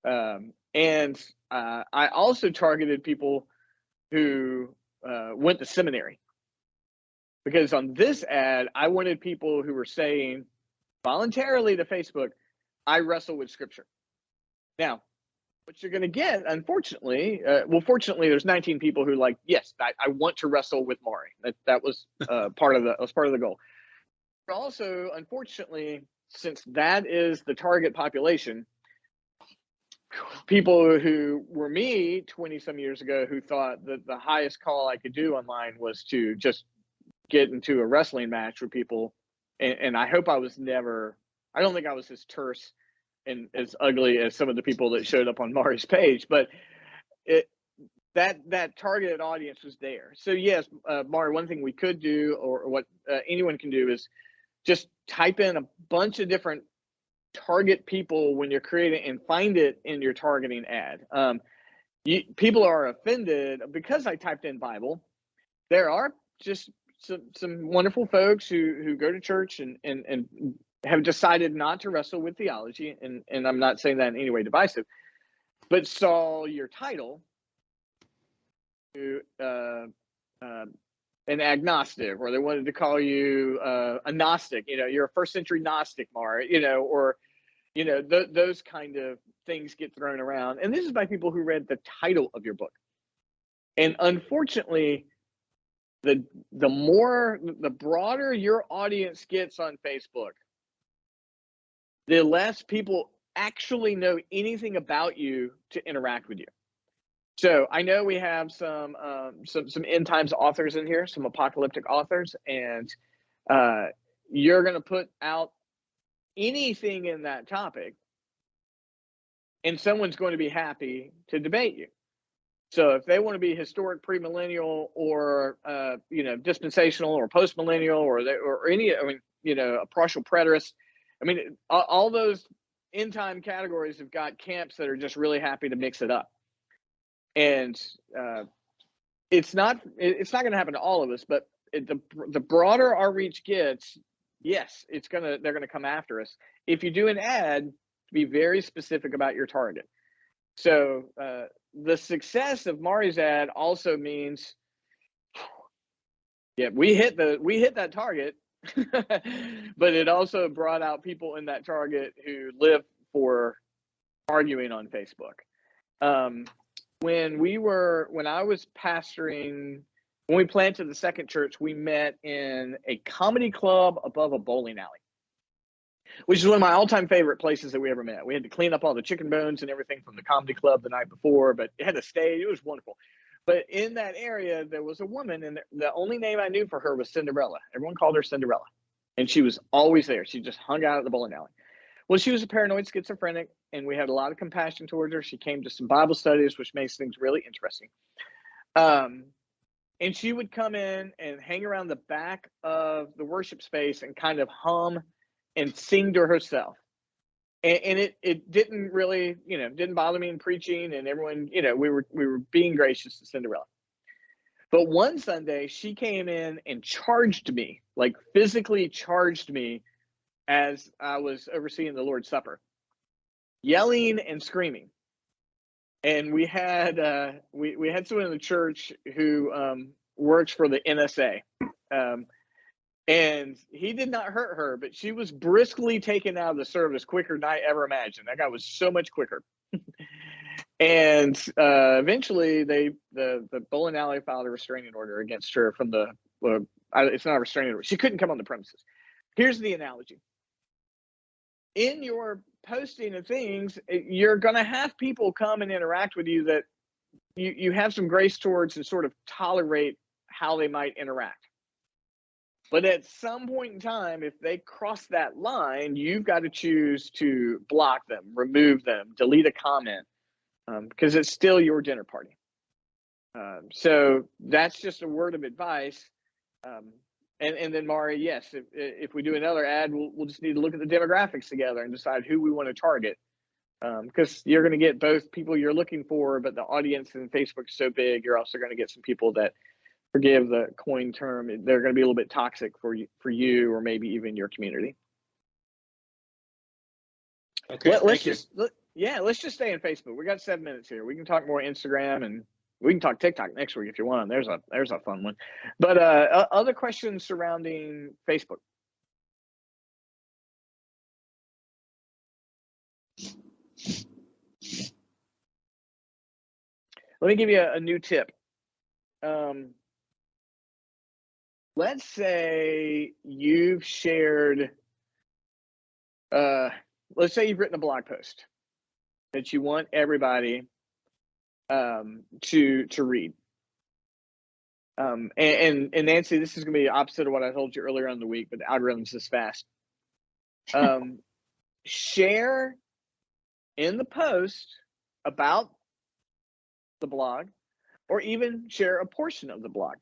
And I also targeted people who went to seminary. Because on this ad, I wanted people who were saying voluntarily to Facebook, I wrestle with Scripture. Now, what you're going to get, unfortunately, fortunately, there's 19 people who like, yes, I want to wrestle with Mari. That was part of the goal. But also, unfortunately, since that is the target population, people who were me 20 some years ago who thought that the highest call I could do online was to just get into a wrestling match with people, and I hope I was never. I don't think I was as terse and as ugly as some of the people that showed up on Mari's page, but that targeted audience was there. So yes, Mari, one thing we could do, or what anyone can do, is just type in a bunch of different target people when you're creating and find it in your targeting ad. People are offended because I typed in Bible. There are just some wonderful folks who go to church and have decided not to wrestle with theology, and I'm not saying that in any way divisive, but saw your title, an agnostic, or they wanted to call you a Gnostic. You're a first century Gnostic, Mari. Or those kind of things get thrown around, and this is by people who read the title of your book. And unfortunately, the broader your audience gets on Facebook, the less people actually know anything about you to interact with you. So I know we have some end times authors in here, some apocalyptic authors, and you're going to put out anything in that topic, and someone's going to be happy to debate you. So if they want to be historic premillennial or dispensational or postmillennial or any, a partial preterist, all those end time categories have got camps that are just really happy to mix it up. And it's not going to happen to all of us, but the broader our reach gets, yes, they're going to come after us. If you do an ad, be very specific about your target. So the success of Mari's ad also means, yeah, we hit that target, but it also brought out people in that target who live for arguing on Facebook. When I was pastoring, when we planted the second church, we met in a comedy club above a bowling alley, which is one of my all-time favorite places that we ever met. We had to clean up all the chicken bones and everything from the comedy club the night before, but it had a stage. It was wonderful. But in that area, there was a woman, and the only name I knew for her was Cinderella. Everyone called her Cinderella, and she was always there. She just hung out at the bowling alley. Well, she was a paranoid schizophrenic, and we had a lot of compassion towards her. She came to some Bible studies, which makes things really interesting. And she would come in and hang around the back of the worship space and kind of hum and sing to herself. And it didn't really, didn't bother me in preaching, and everyone, we were being gracious to Cinderella. But one Sunday she came in and charged me, like physically charged me as I was overseeing the Lord's Supper, yelling and screaming. And we had someone in the church who works for the NSA. And he did not hurt her, but she was briskly taken out of the service quicker than I ever imagined. That guy was so much quicker. And eventually, the bowling alley filed a restraining order against her from the. It's not a restraining order. She couldn't come on the premises. Here's the analogy. In your posting of things, you're going to have people come and interact with you that you have some grace towards and sort of tolerate how they might interact. But at some point in time, if they cross that line, you've got to choose to block them, remove them, delete a comment, because it's still your dinner party. So that's just a word of advice. And then Mari, yes, if we do another ad, we'll just need to look at the demographics together and decide who we want to target. Because you're going to get both people you're looking for, but the audience in Facebook is so big, you're also going to get some people that, forgive the coin term, they're going to be a little bit toxic for you or maybe even your community. Okay, Let's just stay in Facebook. We got 7 minutes here. We can talk more Instagram, and we can talk TikTok next week if you want. There's a fun one. But other questions surrounding Facebook? Let me give you a new tip. Let's say you've shared, let's say you've written a blog post that you want everybody to read. And Nancy, this is going to be the opposite of what I told you earlier on in the week, but the algorithm's this fast. Share in the post about the blog, or even share a portion of the blog.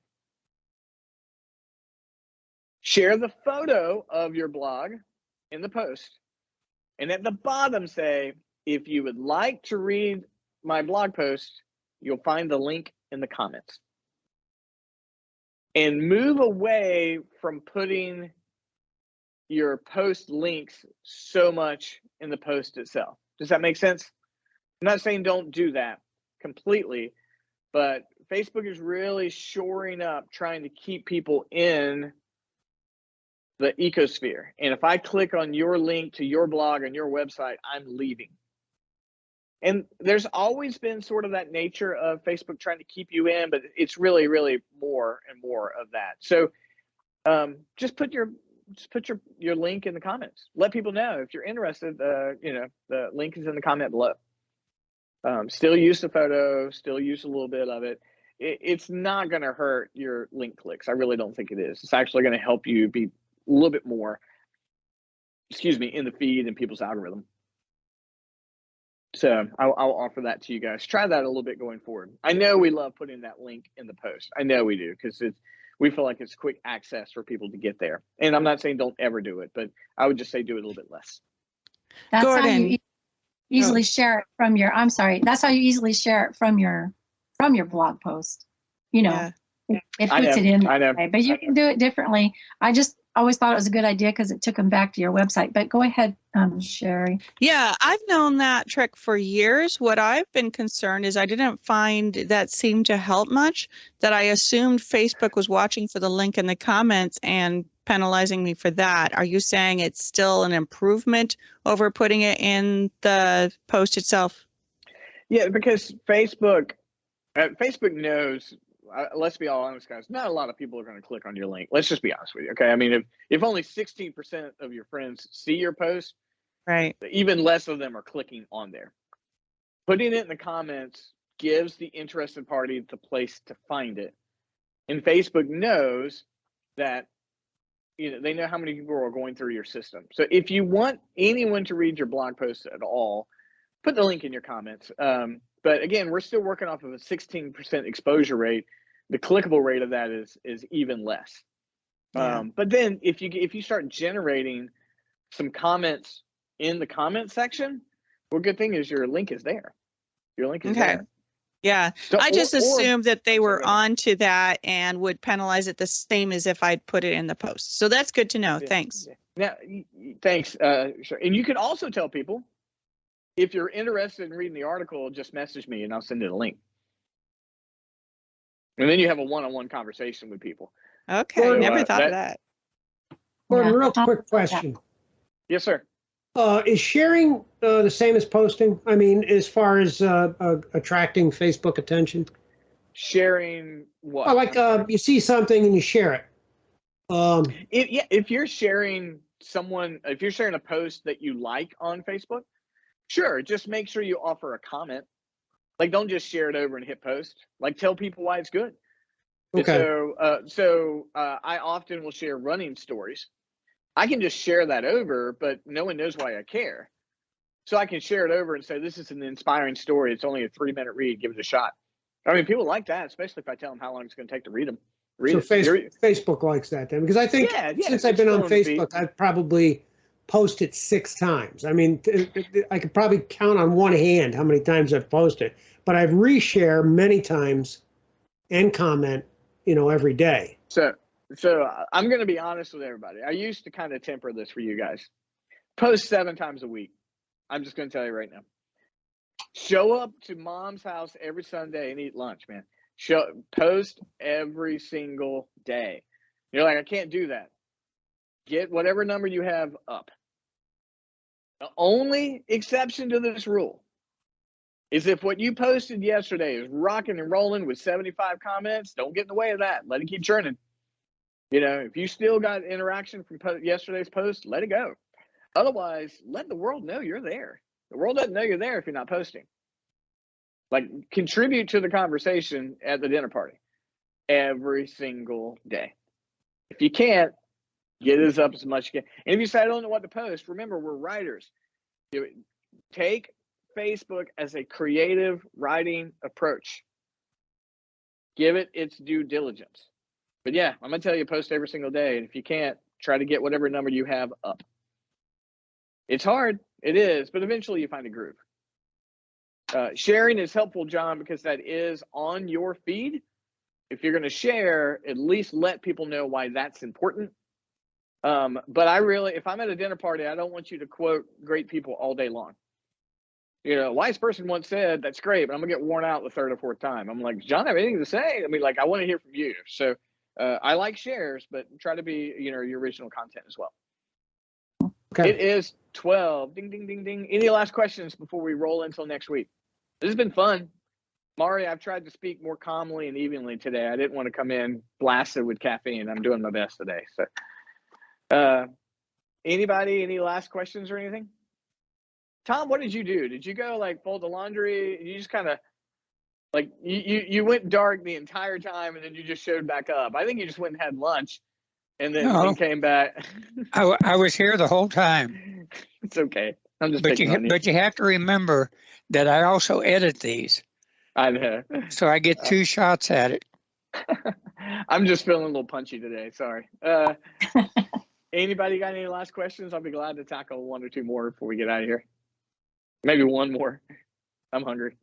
Share the photo of your blog in the post, and at the bottom say, if you would like to read my blog post, you'll find the link in the comments. And move away from putting your post links so much in the post itself. Does that make sense? I'm not saying don't do that completely, but Facebook is really shoring up, trying to keep people in the ecosphere. And if I click on your link to your blog on your website, I'm leaving. And there's always been sort of that nature of Facebook trying to keep you in, but it's really, really more and more of that. So just put your link in the comments. Let people know if you're interested. The link is in the comment below. Still use the photo, still use a little bit of it. It's not going to hurt your link clicks. I really don't think it is. It's actually going to help you be a little bit more, in the feed and people's algorithm. So I'll offer that to you guys. Try that a little bit going forward. I know we love putting that link in the post. I know we do, because we feel like it's quick access for people to get there. And I'm not saying don't ever do it, but I would just say do it a little bit less. That's Gordon. how you easily share it from your, I'm sorry, that's how you easily share it from your blog post. Yeah. It puts it in I know. that way, but you can do it differently. I just always thought it was a good idea because it took them back to your website. But go ahead, Sherry. Yeah, I've known that trick for years. What I've been concerned is I didn't find that seemed to help much, that I assumed Facebook was watching for the link in the comments and penalizing me for that. Are you saying it's still an improvement over putting it in the post itself? Yeah, because Facebook knows, let's be all honest, guys, not a lot of people are going to click on your link. Let's just be honest with you. Okay. I mean, if only 16% of your friends see your post, Right. even less of them are clicking on there. Putting it in the comments gives the interested party the place to find it. And Facebook knows that, they know how many people are going through your system. So if you want anyone to read your blog post at all, put the link in your comments. But again, we're still working off of a 16% exposure rate. The clickable rate of that is even less. Yeah. But then if you start generating some comments in the comment section, well, good thing is your link is there. Your link is there. Yeah. So, I just assumed that they were go ahead. onto that and would penalize it the same as if I'd put it in the post. So that's good to know. Thanks. Now, thanks. Sure. And you could also tell people, if you're interested in reading the article, just message me and I'll send you a link. And then you have a one-on-one conversation with people. Okay. So, Never thought of that. Gordon, Yeah. real quick question. Yes, sir. Is sharing the same as posting? I mean, as far as attracting Facebook attention? Sharing what? Oh, like you see something and you share it. If you're sharing a post that you like on Facebook, sure, just make sure you offer a comment. Like, don't just share it over and hit post. Like, tell people why it's good. Okay. So I often will share running stories. I can just share that over, but no one knows why I care. So I can share it over and say, this is an inspiring story. It's only a 3-minute read. Give it a shot. I mean, people like that, especially if I tell them how long it's going to take to read them. Facebook likes that then, because I think since I've been on Facebook, I've probably posted 6 times. I mean, I could probably count on one hand how many times I've posted, but I've reshare many times and comment, every day. So I'm going to be honest with everybody. I used to kind of temper this for you guys. Post 7 times a week. I'm just going to tell you right now. Show up to mom's house every Sunday and eat lunch, man. Post every single day. You're like, I can't do that. Get whatever number you have up. The only exception to this rule is if what you posted yesterday is rocking and rolling with 75 comments, don't get in the way of that. Let it keep churning. If you still got interaction from yesterday's post, let it go. Otherwise, let the world know you're there. The world doesn't know you're there if you're not posting. Like, contribute to the conversation at the dinner party every single day. If you can't, get us up as much as you can. And if you say, I don't know what to post, remember, we're writers. Take Facebook as a creative writing approach. Give it its due diligence. But yeah, I'm going to tell you, post every single day. And if you can't, try to get whatever number you have up. It's hard. It is. But eventually you find a groove. Sharing is helpful, John, because that is on your feed. If you're going to share, at least let people know why that's important. But if I'm at a dinner party, I don't want you to quote great people all day long. A wise person once said, that's great, but I'm going to get worn out the 3rd or 4th time. I'm like, John, have anything to say? I mean, I want to hear from you. So I like shares, but try to be, your original content as well. Okay. It is 12. Ding, ding, ding, ding. Any last questions before we roll until next week? This has been fun. Mari, I've tried to speak more calmly and evenly today. I didn't want to come in blasted with caffeine. I'm doing my best today. So, anybody, any last questions or anything? Tom, what did you do? Did you go fold the laundry? You just kind of you went dark the entire time and then you just showed back up. I think you just went and had lunch and then came back. I was here the whole time. It's okay. I'm just but you have to remember that I also edit these. I know. So I get 2 shots at it. I'm just feeling a little punchy today. Sorry. Anybody got any last questions? I'll be glad to tackle 1 or 2 more before we get out of here. Maybe 1 more. I'm hungry.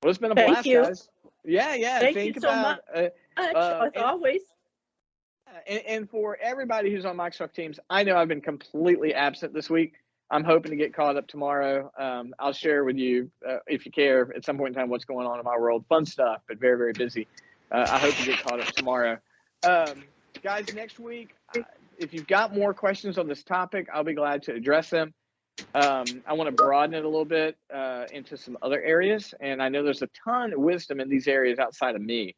Well, it's been a blast, guys. Yeah. Thank you so much. As always. And for everybody who's on Microsoft Teams, I know I've been completely absent this week. I'm hoping to get caught up tomorrow. I'll share with you, if you care, at some point in time, what's going on in my world. Fun stuff, but very, very busy. I hope to get caught up tomorrow. Guys, next week, if you've got more questions on this topic, I'll be glad to address them. I want to broaden it a little bit into some other areas. And I know there's a ton of wisdom in these areas outside of me.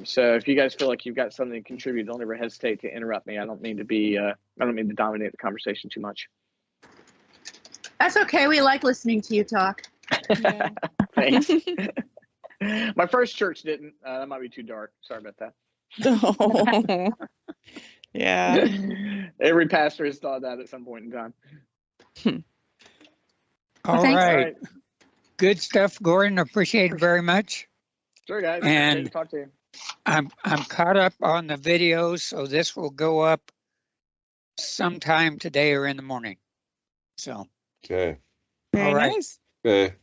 So if you guys feel like you've got something to contribute, don't ever hesitate to interrupt me. I don't mean to dominate the conversation too much. That's okay. We like listening to you talk. Yeah. Thanks. My first church didn't. That might be too dark. Sorry about that. Oh. Yeah. Every pastor has thought that at some point in time. All right. Good stuff, Gordon. Appreciate it very much. Sure, guys. And great to talk to you. I'm caught up on the videos, so this will go up sometime today or in the morning. So. Okay. Very nice. Okay.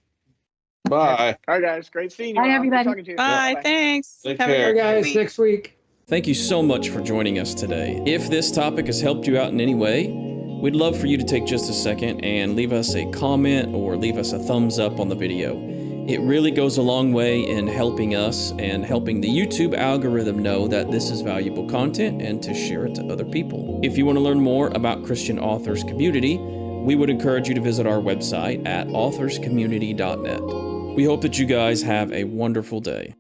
Bye. All right, guys. Great seeing you. Bye, everybody. Talking to you. Bye. Thanks. Take Have a care. great Guys, week. next week. Thank you so much for joining us today. If this topic has helped you out in any way, we'd love for you to take just a second and leave us a comment or leave us a thumbs up on the video. It really goes a long way in helping us and helping the YouTube algorithm know that this is valuable content and to share it to other people. If you want to learn more about Christian Authors Community, we would encourage you to visit our website at authorscommunity.net. We hope that you guys have a wonderful day.